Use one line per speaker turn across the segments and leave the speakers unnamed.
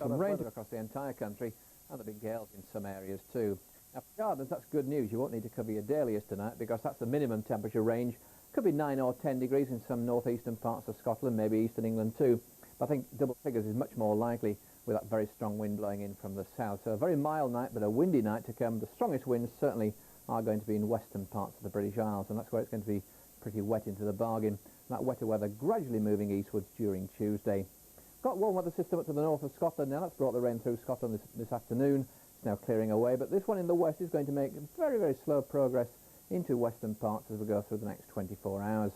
some rain across the entire country, and there'll be gales in some areas too. Now for gardeners, that's good news. You won't need to cover your dahlias tonight because that's the minimum temperature range. Could be 9 or 10 degrees in some northeastern parts of Scotland, maybe eastern England too. But I think double figures is much more likely with that very strong wind blowing in from the south. So a very mild night, but a windy night to come. The strongest winds certainly are going to be in western parts of the British Isles, and that's where it's going to be pretty wet into the bargain. That wetter weather gradually moving eastwards during Tuesday. Got warm weather system up to the north of Scotland now. That's brought the rain through Scotland this afternoon. It's now clearing away, but this one in the west is going to make very, very slow progress into western parts as we go through the next 24 hours.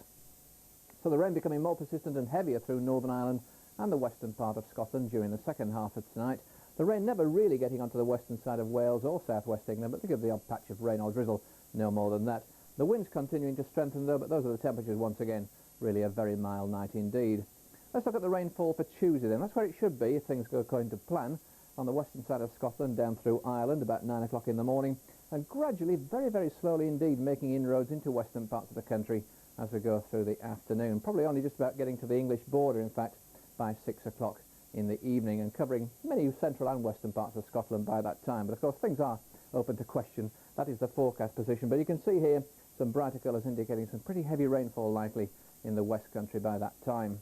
So the rain becoming more persistent and heavier through Northern Ireland and the western part of Scotland during the second half of tonight. The rain never really getting onto the western side of Wales or southwest England, but think of the odd patch of rain or drizzle, no more than that. The winds continuing to strengthen though, but those are the temperatures once again. Really a very mild night indeed. Let's look at the rainfall for Tuesday then. That's where it should be if things go according to plan. On the western side of Scotland down through Ireland about 9 o'clock in the morning, and gradually, very, very slowly indeed, making inroads into western parts of the country as we go through the afternoon. Probably only just about getting to the English border, in fact, by 6 o'clock in the evening, and covering many central and western parts of Scotland by that time. But of course things are open to question. That is the forecast position, but you can see here some brighter colours indicating some pretty heavy rainfall likely in the West Country by that time.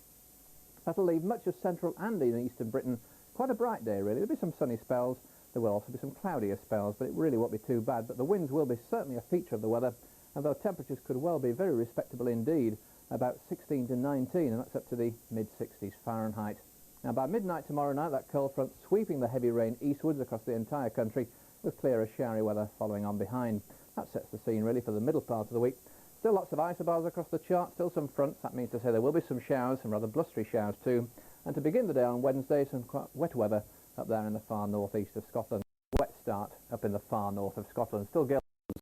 That'll leave much of central and in eastern Britain quite a bright day really. There'll be some sunny spells, there will also be some cloudier spells, but it really won't be too bad. But the winds will be certainly a feature of the weather, and though temperatures could well be very respectable indeed, about 16 to 19, and that's up to the mid-60s Fahrenheit. Now by midnight tomorrow night, that cold front sweeping the heavy rain eastwards across the entire country, with clearer showery weather following on behind. That sets the scene really for the middle part of the week. Still lots of isobars across the chart, still some fronts. That means to say there will be some showers, some rather blustery showers too. And to begin the day on Wednesday, some quite wet weather up there in the far northeast of Scotland. Wet start up in the far north of Scotland. Still gale